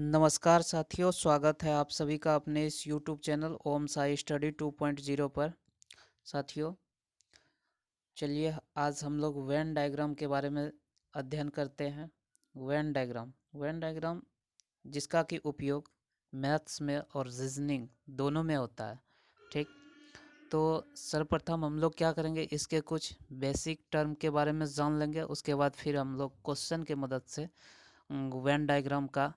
नमस्कार साथियों, स्वागत है आप सभी का अपने इस YouTube चैनल ओम साई स्टडी 2.0 पर। साथियों, चलिए आज हम लोग वेन डायग्राम के बारे में अध्ययन करते हैं। वेन डायग्राम जिसका कि उपयोग मैथ्स में और रीजनिंग दोनों में होता है। ठीक, तो सर्वप्रथम हम लोग क्या करेंगे, इसके कुछ बेसिक टर्म के बारे में जान लेंगे। उसके बाद फिर हम लोग क्वेश्चन के मदद से वेन डायग्राम का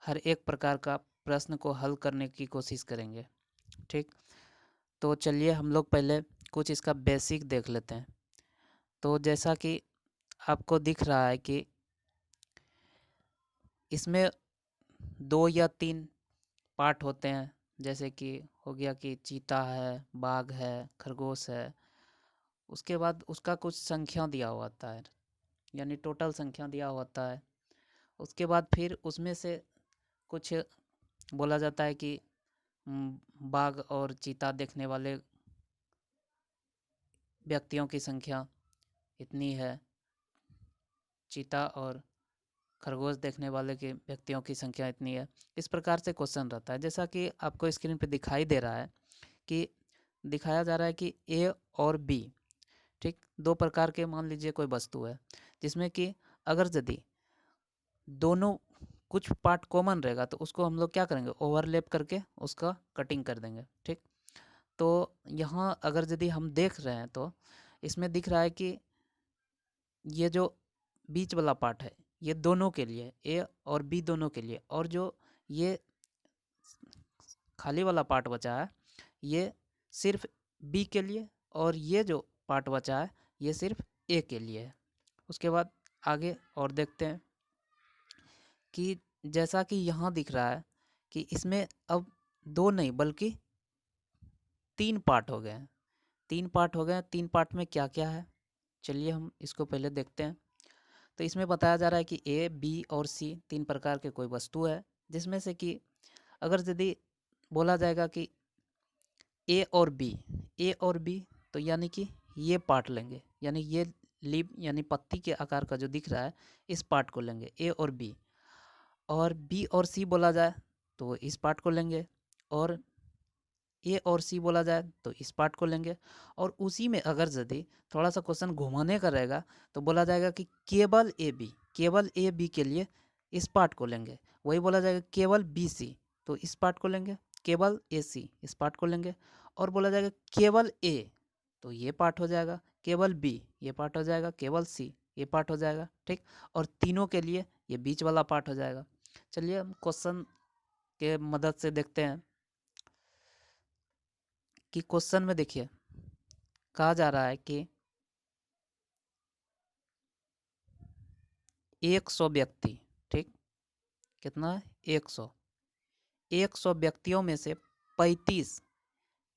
हर एक प्रकार का प्रश्न को हल करने की कोशिश करेंगे। ठीक, तो चलिए हम लोग पहले कुछ इसका बेसिक देख लेते हैं। तो जैसा कि आपको दिख रहा है कि इसमें 2 या 3 पार्ट होते हैं। जैसे कि हो गया कि चीता है, बाघ है, खरगोश है। उसके बाद उसका कुछ संख्या दिया होता है, यानी टोटल संख्या दिया होता है। उसके बाद फिर उसमें से कुछ बोला जाता है कि बाघ और चीता देखने वाले व्यक्तियों की संख्या इतनी है, चीता और खरगोश देखने वाले के व्यक्तियों की संख्या इतनी है। इस प्रकार से क्वेश्चन रहता है। जैसा कि आपको स्क्रीन पे दिखाई दे रहा है कि दिखाया जा रहा है कि ए और बी, ठीक, दो प्रकार के मान लीजिए कोई वस्तु है, जिसमें कि अगर यदि दोनों कुछ पार्ट कॉमन रहेगा तो उसको हम लोग क्या करेंगे, ओवरलैप करके उसका कटिंग कर देंगे। ठीक, तो यहाँ अगर यदि हम देख रहे हैं तो इसमें दिख रहा है कि ये जो बीच वाला पार्ट है ये दोनों के लिए, ए और बी दोनों के लिए, और जो ये खाली वाला पार्ट बचा है ये सिर्फ बी के लिए, और ये जो पार्ट बचा है ये सिर्फ ए के लिए है। उसके बाद आगे और देखते हैं कि जैसा कि यहाँ दिख रहा है कि इसमें अब 2 नहीं बल्कि 3 पार्ट हो गए हैं। 3 पार्ट हो गए हैं। 3 पार्ट में क्या क्या है, चलिए हम इसको पहले देखते हैं। तो इसमें बताया जा रहा है कि ए, बी और सी 3 प्रकार के कोई वस्तु है, जिसमें से कि अगर यदि बोला जाएगा कि ए और बी, तो यानी कि ये पार्ट लेंगे, यानी ये लीव यानी पत्ती के आकार का जो दिख रहा है इस पार्ट को लेंगे ए और बी और सी बोला जाए तो इस पार्ट को लेंगे, और ए और सी बोला जाए तो इस पार्ट को लेंगे। और उसी में अगर यदि थोड़ा सा क्वेश्चन घुमाने का रहेगा तो बोला जाएगा कि केवल ए बी के लिए इस पार्ट को लेंगे। वही बोला जाएगा केवल बी सी तो इस पार्ट को लेंगे, केवल ए सी इस पार्ट को लेंगे। और बोला जाएगा केवल ए तो ये पार्ट हो जाएगा, केवल बी ये पार्ट हो जाएगा, केवल सी ये पार्ट हो जाएगा। ठीक, और तीनों के लिए ये बीच वाला पार्ट हो जाएगा। चलिए हम क्वेश्चन के मदद से देखते हैं कि क्वेश्चन में देखिए कहा जा रहा है कि 100 व्यक्ति, ठीक, कितना है 100 व्यक्तियों में से 35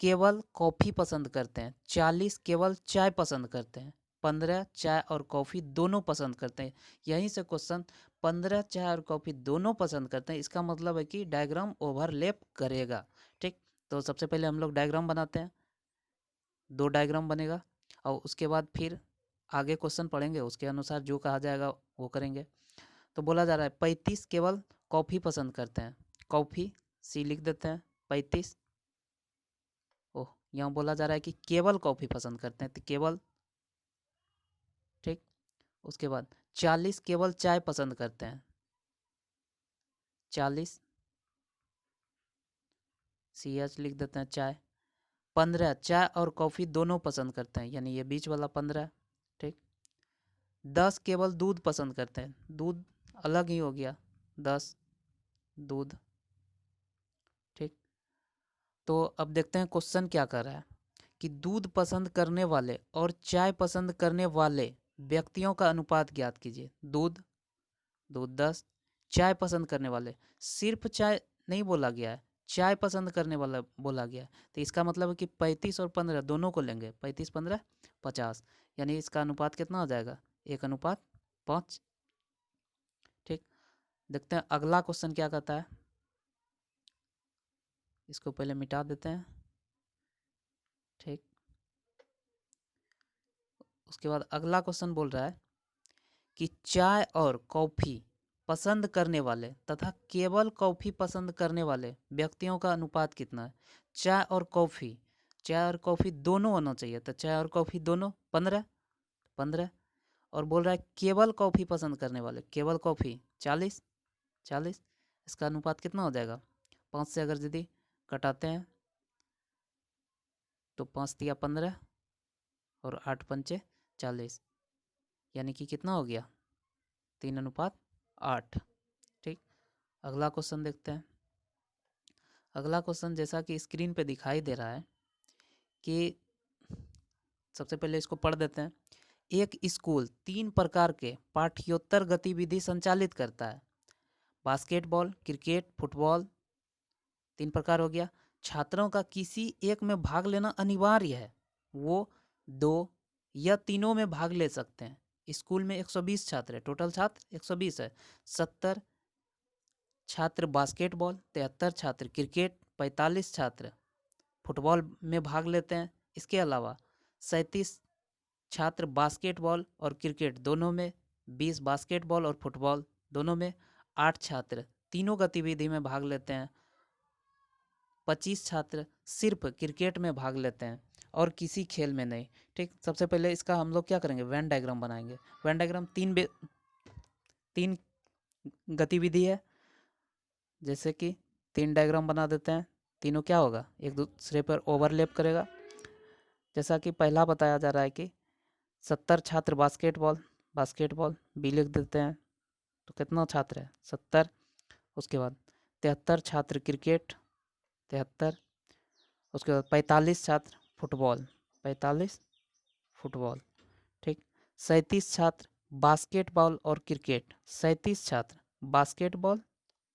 केवल कॉफ़ी पसंद करते हैं, 40 केवल चाय पसंद करते हैं, 15 चाय और कॉफ़ी दोनों पसंद करते हैं। यहीं से क्वेश्चन 15 चाय और कॉफ़ी दोनों पसंद करते हैं, इसका मतलब है कि डायग्राम ओवरलैप करेगा। ठीक, तो सबसे पहले हम लोग डायग्राम बनाते हैं। 2 डायग्राम बनेगा और उसके बाद फिर आगे क्वेश्चन पढ़ेंगे, उसके अनुसार जो कहा जाएगा वो करेंगे। तो बोला जा रहा है 35 केवल कॉफ़ी पसंद करते हैं, कॉफ़ी सी लिख देते हैं 35। ओह, यहाँ बोला जा रहा है कि केवल कॉफ़ी पसंद करते हैं तो केवल, ठीक। उसके बाद 40 केवल चाय पसंद करते हैं, 40 सी एच लिख देते हैं चाय। 15 चाय और कॉफ़ी दोनों पसंद करते हैं, यानी ये बीच वाला 15। ठीक, 10 केवल दूध पसंद करते हैं, दूध अलग ही हो गया 10 दूध। ठीक, तो अब देखते हैं क्वेश्चन क्या कर रहा है कि दूध पसंद करने वाले और चाय पसंद करने वाले व्यक्तियों का अनुपात ज्ञात कीजिए। दूध दूध 10, चाय पसंद करने वाले, सिर्फ चाय नहीं बोला गया है, चाय पसंद करने वाला बोला गया है। तो इसका मतलब है कि 35 और 15 दोनों को लेंगे, 35 15 50, यानी इसका अनुपात कितना हो जाएगा 1:5। ठीक, देखते हैं अगला क्वेश्चन क्या कहता है। इसको पहले मिटा देते हैं। ठीक, उसके बाद अगला क्वेश्चन बोल रहा है कि चाय और कॉफ़ी पसंद करने वाले तथा केवल कॉफ़ी पसंद करने वाले व्यक्तियों का अनुपात कितना है? चाय और कॉफ़ी दोनों होना चाहिए, तो चाय और कॉफ़ी दोनों 15 15। और बोल रहा है केवल कॉफ़ी पसंद करने वाले, केवल कॉफ़ी 40 40। इसका अनुपात कितना हो जाएगा? 5 से अगर यदि कटाते हैं तो 5 तिया 15 और 8 पंचे 40, यानी कि कितना हो गया? 3:8। ठीक, अगला क्वेश्चन देखते हैं। अगला क्वेश्चन जैसा कि स्क्रीन पे दिखाई दे रहा है कि सबसे पहले इसको पढ़ देते हैं। एक स्कूल 3 प्रकार के पाठ्योत्तर गतिविधि संचालित करता है। बास्केटबॉल, क्रिकेट, फुटबॉल, 3 प्रकार हो गया। छात्रों का किसी एक में भाग लेना अनिवार्य है, वो 2 या तीनों में भाग ले सकते हैं। स्कूल में 120 छात्र है, टोटल छात्र 120 है। 70 छात्र बास्केटबॉल, 73 छात्र क्रिकेट, 45 छात्र फुटबॉल में भाग लेते हैं। इसके अलावा 37 छात्र बास्केटबॉल और क्रिकेट दोनों में, 20 बास्केटबॉल और फुटबॉल दोनों में, 8 छात्र तीनों गतिविधि में भाग लेते हैं, 25 छात्र सिर्फ क्रिकेट में भाग लेते हैं और किसी खेल में नहीं। ठीक, सबसे पहले इसका हम लोग क्या करेंगे? वेन डायग्राम बनाएंगे। वेन डायग्राम तीन गतिविधि है, जैसे कि 3 डायग्राम बना देते हैं। तीनों क्या होगा? एक दूसरे पर ओवरलैप करेगा। जैसा कि पहला बताया जा रहा है कि 70 छात्र बास्केटबॉल बी लिख देते हैं, तो कितना छात्र है? 70। उसके बाद 73 छात्र क्रिकेट, 73। उसके बाद 45 छात्र फुटबॉल, फुटबॉल। ठीक, 37 छात्र बास्केटबॉल और क्रिकेट, 37 छात्र बास्केटबॉल,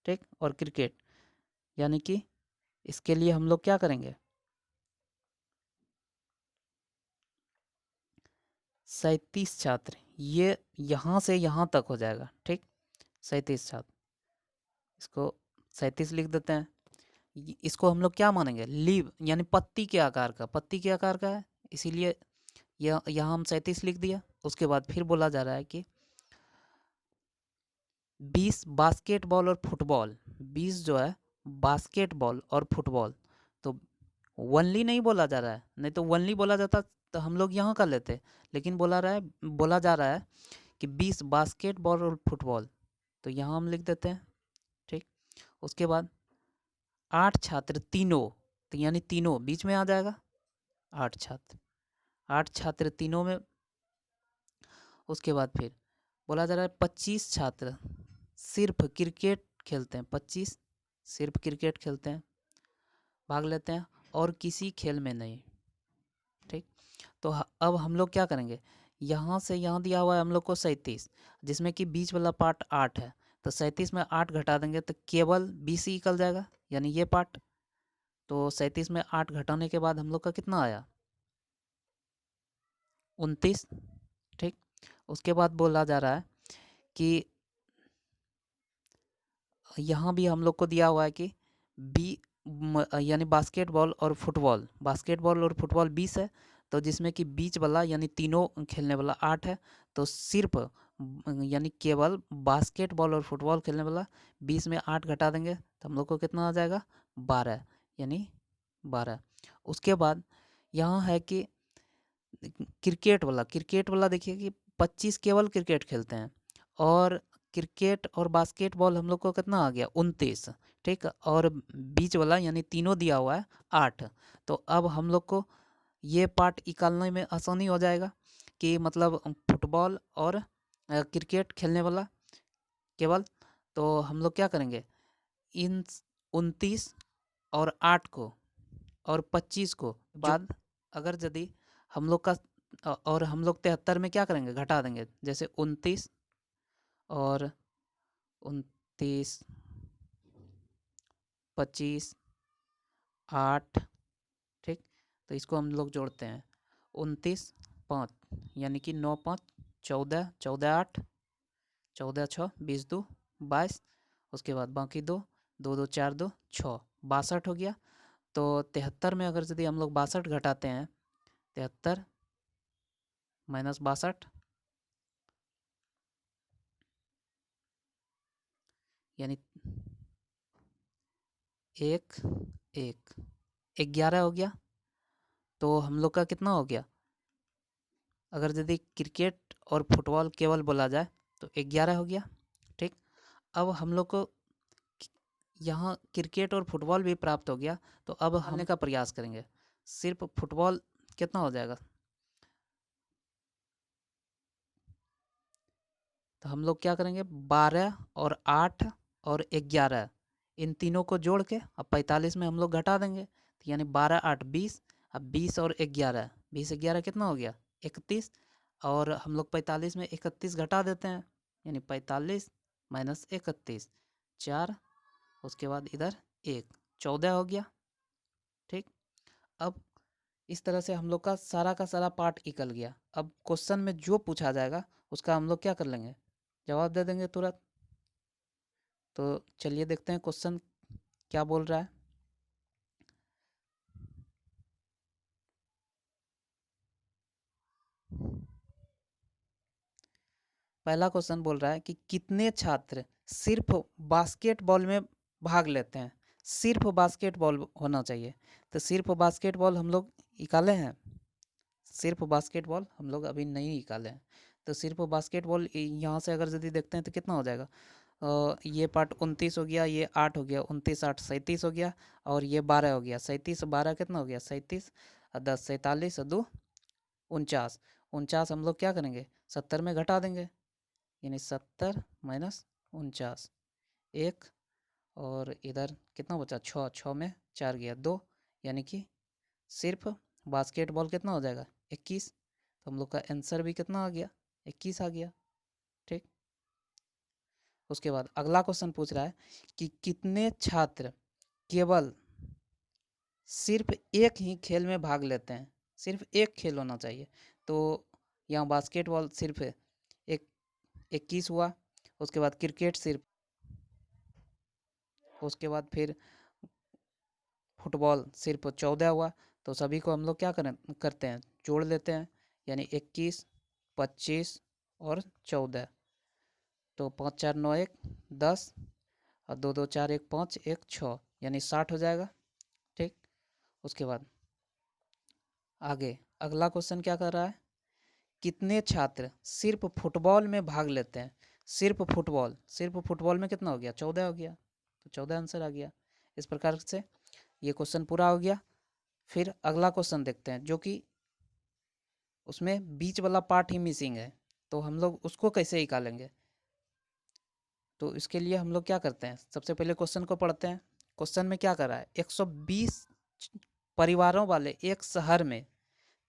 ठीक, और क्रिकेट। यानी कि इसके लिए हम लोग क्या करेंगे? 37 छात्र, ये यहाँ से यहाँ तक हो जाएगा। ठीक, 37 छात्र, इसको 37 लिख देते हैं। इसको हम लोग क्या मानेंगे? लीव, यानी पत्ती के आकार का है, इसीलिए यहाँ हम 37 लिख दिया। उसके बाद फिर बोला जा रहा है कि 20 बास्केटबॉल और फुटबॉल, 20 जो है बास्केटबॉल और फुटबॉल, तो वनली नहीं बोला जा रहा है, नहीं तो वनली बोला जाता तो हम लोग यहाँ कर लेते, लेकिन बोला जा रहा है कि 20 बास्केटबॉल और फुटबॉल, तो यहाँ हम लिख देते हैं। ठीक, उसके बाद 8 छात्र तीनों, तो यानी तीनों बीच में आ जाएगा। 8 छात्र तीनों में। उसके बाद फिर बोला जा रहा है 25 छात्र सिर्फ क्रिकेट खेलते हैं, 25 सिर्फ क्रिकेट खेलते हैं, भाग लेते हैं और किसी खेल में नहीं। ठीक, तो अब हम लोग क्या करेंगे? यहाँ से यहाँ दिया हुआ है हम लोग को 37, जिसमें कि बीच वाला पार्ट 8 है, तो 37 में 8 घटा देंगे तो केवल 20 ही निकल जाएगा, यानी ये पार्ट। तो 37 में 8 घटाने के बाद हम लोग का कितना आया? 29। ठीक, उसके बाद बोला जा रहा है कि यहाँ भी हम लोग को दिया हुआ है कि यानी बास्केटबॉल और फुटबॉल 20 है, तो जिसमें कि बीच वाला यानी तीनों खेलने वाला 8 है, तो सिर्फ यानी केवल बास्केटबॉल और फुटबॉल खेलने वाला 20 में 8 घटा देंगे तो हम लोग को कितना आ जाएगा? 12, यानी 12। उसके बाद यहाँ है कि क्रिकेट वाला देखिए कि 25 केवल क्रिकेट खेलते हैं, और क्रिकेट और बास्केटबॉल हम लोग को कितना आ गया? 29। ठीक, और बीच वाला यानी तीनों दिया हुआ है 8। तो अब हम लोग को ये पार्ट निकालने में आसानी हो जाएगा कि मतलब फुटबॉल और क्रिकेट खेलने वाला केवल, तो हम लोग क्या करेंगे? इन 29 और 8 को और 25 को बाद अगर यदि हम लोग का और हम लोग 73 में क्या करेंगे? घटा देंगे, जैसे 29 और 29, 25, 8। ठीक, तो इसको हम लोग जोड़ते हैं 29 5, यानी कि 9 5 14, 14 8, 14 6 20 2 22। उसके बाद बाकी 2 2 2 4 2 6, 62 हो गया। तो 73 में अगर यदि हम लोग 62 घटाते हैं, 73 माइनस 62, यानी 1 1 11 हो गया। तो हम लोग का कितना हो गया? अगर यदि क्रिकेट और फुटबॉल केवल बोला जाए तो 11 हो गया। ठीक, अब हम लोग को यहाँ क्रिकेट और फुटबॉल भी प्राप्त हो गया, तो अब हम का प्रयास करेंगे। सिर्फ फुटबॉल कितना हो जाएगा? तो हम लोग क्या करेंगे, 12 और 8 और 11 इन तीनों को जोड़ के अब 45 में हम लोग घटा देंगे। तो यानी 12 8 20, अब 20 और 11, 20 11 कितना हो गया? 31। और हम लोग 45 में 31 घटा देते हैं, यानी 45 माइनस 31 4, उसके बाद इधर 1 14 हो गया। ठीक, अब इस तरह से हम लोग का सारा पार्ट निकल गया। अब क्वेश्चन में जो पूछा जाएगा उसका हम लोग क्या कर लेंगे, जवाब दे देंगे तुरंत। तो चलिए देखते हैं क्वेश्चन क्या बोल रहा है। पहला क्वेश्चन बोल रहा है कि कितने छात्र सिर्फ बास्केटबॉल में भाग लेते हैं? सिर्फ बास्केटबॉल होना चाहिए। तो सिर्फ बास्केटबॉल हम लोग निकाले हैं, सिर्फ बास्केटबॉल हम लोग अभी नहीं निकाले हैं। तो सिर्फ बास्केटबॉल यहाँ से अगर यदि देखते हैं तो कितना हो जाएगा? ये पार्ट 29 हो गया, ये 8 हो गया, 29 8 37 हो गया, और ये 12 हो गया। 37 12 कितना हो गया? 37 और 10 47 और 2 49। 49 हम लोग क्या करेंगे, 70 में घटा देंगे, यानी 70 माइनस 49 1, और इधर कितना बचा? 6 6 में 4 गया 2, यानी कि सिर्फ बास्केटबॉल कितना हो जाएगा? 21। तो हम लोग का आंसर भी कितना आ गया? 21 आ गया। ठीक, उसके बाद अगला क्वेश्चन पूछ रहा है कि कितने छात्र केवल सिर्फ एक ही खेल में भाग लेते हैं? सिर्फ एक खेल होना चाहिए। तो यहाँ बास्केटबॉल सिर्फ एक 21 हुआ, उसके बाद क्रिकेट सिर्फ, उसके बाद फिर फुटबॉल सिर्फ 14 हुआ। तो सभी को हम लोग क्या करते हैं, जोड़ लेते हैं, यानी 21 25 और 14। तो 5 4 9 1 10 और 2 2 4 1 5 1 6, यानी 60 हो जाएगा। ठीक, उसके बाद आगे अगला क्वेश्चन क्या कर रहा है, कितने छात्र सिर्फ फुटबॉल में भाग लेते हैं? सिर्फ फुटबॉल में कितना हो गया? 14 हो गया। तो 14 आंसर आ गया। इस प्रकार से ये क्वेश्चन पूरा हो गया। फिर अगला क्वेश्चन देखते हैं, जो कि उसमें बीच वाला पार्ट ही मिसिंग है, तो हम लोग उसको कैसे निकालेंगे? तो इसके लिए हम लोग क्या करते हैं, सबसे पहले क्वेश्चन को पढ़ते हैं। क्वेश्चन में क्या कर रहा है, 120 परिवारों वाले एक शहर में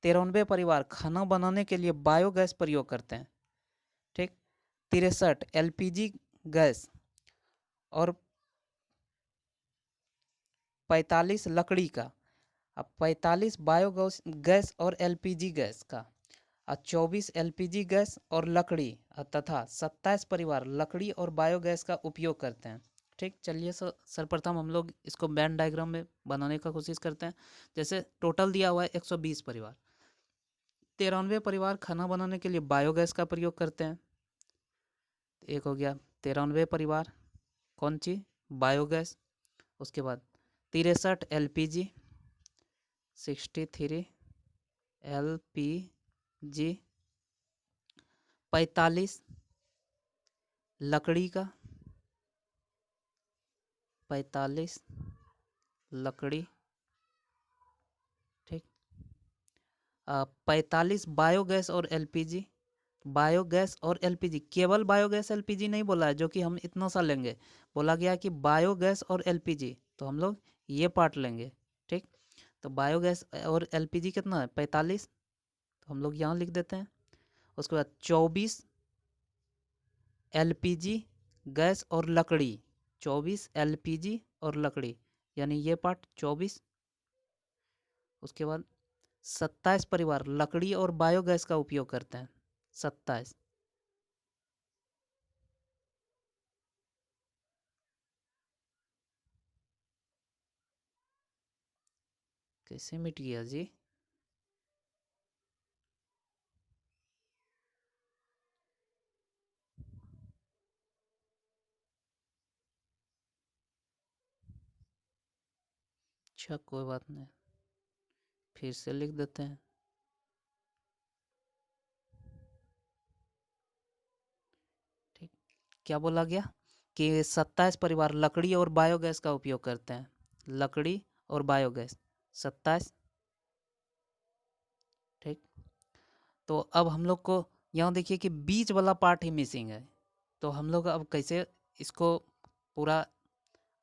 93 परिवार खाना बनाने के लिए बायोगैस प्रयोग करते हैं। ठीक, 63 एलपीजी गैस और 45 लकड़ी का, अब 45 बायोगैस गैस और एलपीजी गैस का, और 24 एलपीजी गैस और लकड़ी, तथा 27 परिवार लकड़ी और बायोगैस का उपयोग करते हैं। ठीक, चलिए सर्वप्रथम हम लोग इसको वेन डायग्राम में बनाने का कोशिश करते हैं। जैसे टोटल दिया हुआ है 120 परिवार, 93 परिवार खाना बनाने के लिए बायोगैस का प्रयोग करते हैं। एक हो गया 93 परिवार, कौन सी? बायोगैस। उसके बाद 63 एलपीजी, 63 एलपीजी, 45 लकड़ी का, 45 लकड़ी। ठीक, 45 बायोगैस और एलपीजी। बायोगैस और एलपीजी, केवल बायोगैस एलपीजी नहीं बोला है जो कि हम इतना सा लेंगे, बोला गया कि बायोगैस और एलपीजी, तो हम लोग ये पार्ट लेंगे। ठीक, तो बायोगैस और एलपीजी कितना है? 45, तो हम लोग यहाँ लिख देते हैं। उसके बाद 24 एलपीजी गैस और लकड़ी, 24 एलपीजी और लकड़ी, यानी ये पार्ट 24। उसके बाद 27 परिवार लकड़ी और बायोगैस का उपयोग करते हैं, 27। कैसे मिट गया जी? अच्छा कोई बात नहीं, फिर से लिख देते हैं। ठीक, क्या बोला गया कि 27 परिवार लकड़ी और बायोगैस का उपयोग करते हैं। लकड़ी और बायोगैस 27। ठीक, तो अब हम लोग को यहाँ देखिए कि बीच वाला पार्ट ही मिसिंग है। तो हम लोग अब कैसे इसको पूरा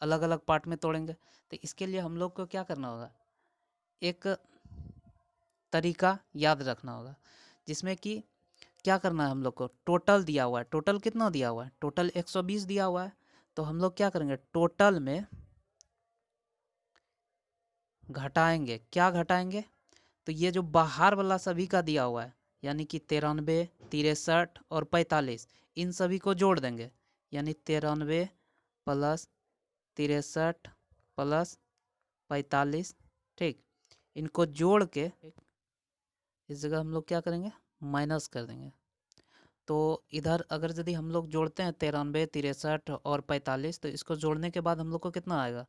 अलग अलग पार्ट में तोड़ेंगे? तो इसके लिए हम लोग को क्या करना होगा, एक तरीका याद रखना होगा, जिसमें कि क्या करना है हम लोग को, टोटल दिया हुआ है, टोटल कितना दिया हुआ है, टोटल 120 दिया हुआ है। तो हम लोग क्या करेंगे, टोटल में घटाएंगे, क्या घटाएंगे, तो ये जो बाहर वाला सभी का दिया हुआ है, यानी कि 93, 63 और 45, इन सभी को जोड़ देंगे। यानी 93 प्लस 63 प्लस 45। ठीक, इनको जोड़ के इस जगह हम लोग क्या करेंगे, माइनस कर देंगे। तो इधर अगर यदि हम लोग जोड़ते हैं 93, 63 और 45, तो इसको जोड़ने के बाद हम लोग को कितना आएगा,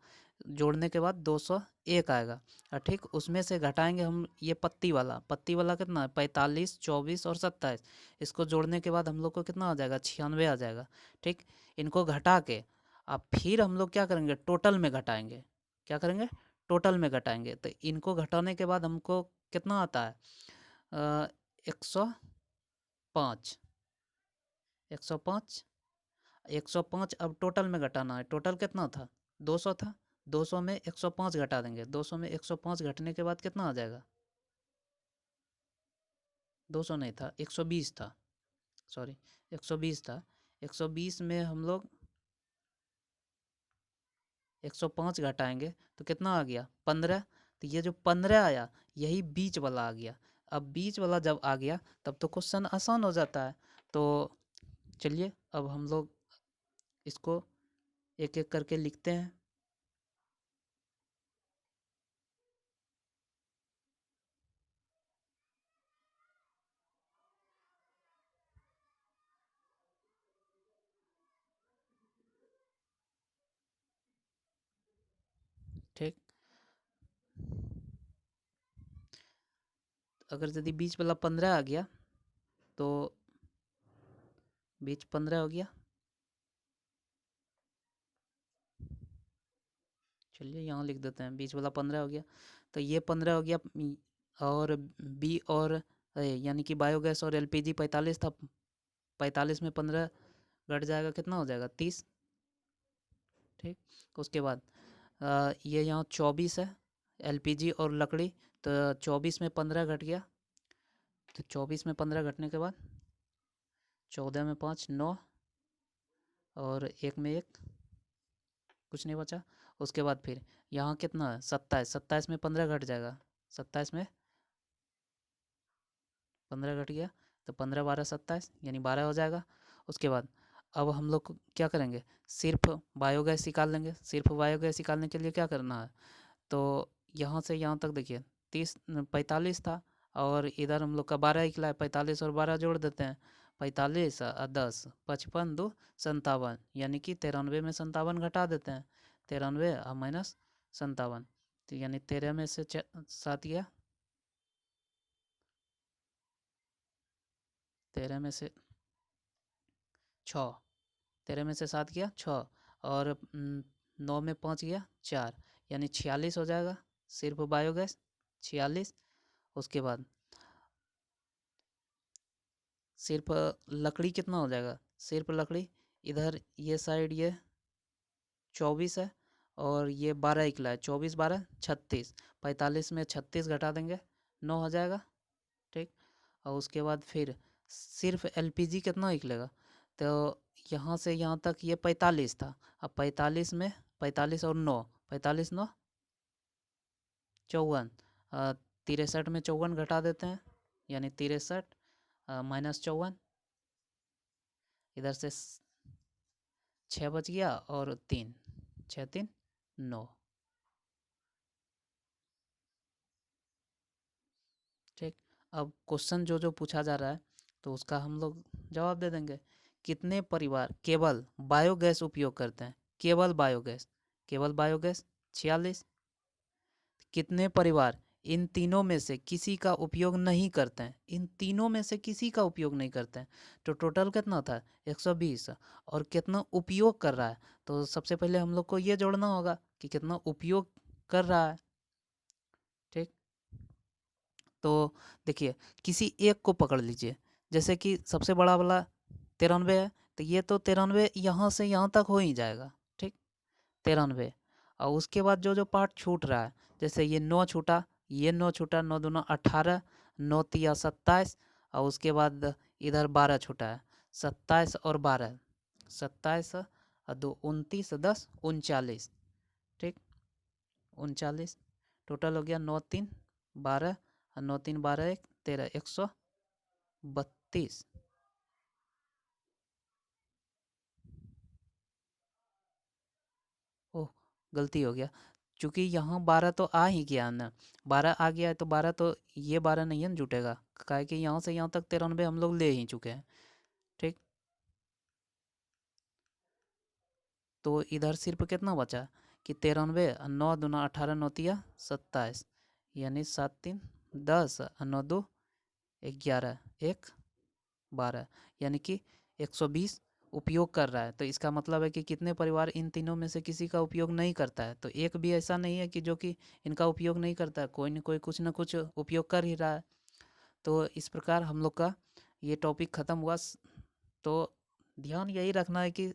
जोड़ने के बाद 201 आएगा। और ठीक उसमें से घटाएंगे हम ये पत्ती वाला कितना है, 45, 24 और 27। इसको जोड़ने के बाद हम लोग को कितना आ जाएगा, 96 आ जाएगा। ठीक, इनको घटा के अब फिर हम लोग क्या करेंगे, टोटल में घटाएंगे। क्या करेंगे, टोटल में घटाएंगे। तो इनको घटाने के बाद हमको कितना आता है, 105। 105, 105 अब टोटल में घटाना है। टोटल कितना था, 200 था। 200 में 105 घटा देंगे। 200 में 105 घटने के बाद कितना आ जाएगा, 200 नहीं था, 120 था, सॉरी 120 था। 120 में हम लोग 105 घटाएंगे तो कितना आ गया, 15। तो ये जो 15 आया, यही बीच वाला आ गया। अब बीच वाला जब आ गया तब तो क्वेश्चन आसान हो जाता है। तो चलिए अब हम लोग इसको एक एक करके लिखते हैं। ठीक, अगर यदि बीच वाला 15 आ गया तो बीच 15 हो गया। चलिए यहाँ लिख देते हैं, बीच वाला 15 हो गया। तो ये 15 हो गया। और बी और यानी कि बायोगैस और एलपीजी 45 था। 45 में 15 घट जाएगा, कितना हो जाएगा, 30। ठीक, उसके बाद ये यहाँ 24 है, एलपीजी और लकड़ी। तो 24 में 15 घट गया। तो 24 में 15 घटने के बाद 14 में 5 9, और एक में एक, कुछ नहीं बचा। उसके बाद फिर यहाँ कितना है, 27। 27 में 15 घट जाएगा। 27 में 15 घट गया। तो 15 12 27, यानी 12 हो जाएगा। उसके बाद अब हम लोग क्या करेंगे, सिर्फ बायोगैस निकाल लेंगे। सिर्फ बायोगैस निकालने के लिए क्या करना है, तो यहाँ से यहाँ तक देखिए 45 था, और इधर हम लोग का 12 निकला है। 45 और 12 जोड़ देते हैं, 45 और 10, 55 2 57, यानी कि 93 में 57 घटा देते हैं। 93 और माइनस 57, तो यानी 13 में से 7 गया, 13 में से 6, 13 में से 7 गया 6, और 9 में 5 गया 4, यानी 46 हो जाएगा सिर्फ बायोगैस, 46। उसके बाद सिर्फ लकड़ी कितना हो जाएगा, सिर्फ लकड़ी इधर ये साइड ये 24 है, और ये 12 निकला है। 24 12 36, 45 में 36 घटा देंगे, 9 हो जाएगा। ठीक, और उसके बाद फिर सिर्फ एलपीजी कितना निकलेगा, तो यहाँ से यहाँ तक ये 45 था। अब 45 में 45 और 9, 45 9 54, 63 में 54 घटा देते हैं, यानी 63 माइनस 54, इधर से 6 बच गया और 3, 6 3 9। ठीक, अब क्वेश्चन जो जो पूछा जा रहा है तो उसका हम लोग जवाब दे देंगे। कितने परिवार केवल बायोगैस उपयोग करते हैं, केवल बायोगैस, केवल बायोगैस 46। कितने परिवार इन तीनों में से किसी का उपयोग नहीं करते हैं, इन तीनों में से किसी का उपयोग नहीं करते हैं। तो टोटल कितना था 120, और कितना उपयोग कर रहा है, तो सबसे पहले हम लोग को ये जोड़ना होगा कि कितना उपयोग कर रहा है। ठीक, तो देखिए किसी एक को पकड़ लीजिए, जैसे कि सबसे बड़ा वाला 93 है, तो ये तो 93 यहाँ से यहाँ तक हो ही जाएगा। ठीक, 93, और उसके बाद जो जो पार्ट छूट रहा है, जैसे ये 9 छूटा, ये 9 छूटा, 9 दूना 18, 9 तिया 27, और उसके बाद इधर 12 छूटा है, 27 और 12, 27 और 2 29, 10 39। ठीक, 39 टोटल हो गया, 9 3 12 और 9 3 12 1 13, 132। ओह, गलती हो गया, क्योंकि यहाँ 12 तो आ ही गया ना, 12 आ गया है, तो 12 तो ये 12 नहीं है ना जुटेगा, काहे कि यहाँ से यहाँ तक 93 हम लोग ले ही चुके हैं। ठीक, तो इधर सिर्फ कितना बचा कि 93, 9 दूना 18, 9 तिया 27, यानी 7 3 10 और 9 2 11, 1 12, यानी कि 120 उपयोग कर रहा है। तो इसका मतलब है कि कितने परिवार इन तीनों में से किसी का उपयोग नहीं करता है, तो एक भी ऐसा नहीं है कि जो कि इनका उपयोग नहीं करता है, कोई न कोई कुछ ना कुछ उपयोग कर ही रहा है। तो इस प्रकार हम लोग का ये टॉपिक ख़त्म हुआ। तो ध्यान यही रखना है कि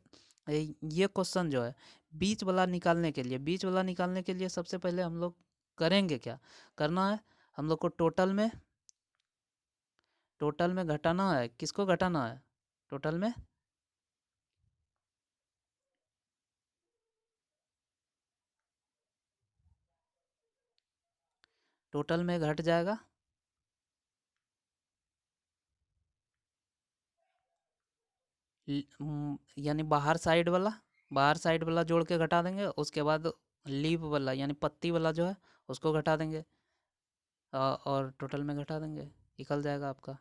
ये क्वेश्चन जो है बीच वाला निकालने के लिए, बीच वाला निकालने के लिए सबसे पहले हम लोग करेंगे क्या करना है, हम लोग को टोटल में घटाना है। किसको घटाना है टोटल में? टोटल में घट जाएगा यानी बाहर साइड वाला जोड़ के घटा देंगे, उसके बाद लीव वाला यानी पत्ती वाला जो है उसको घटा देंगे, और टोटल में घटा देंगे, निकल जाएगा आपका।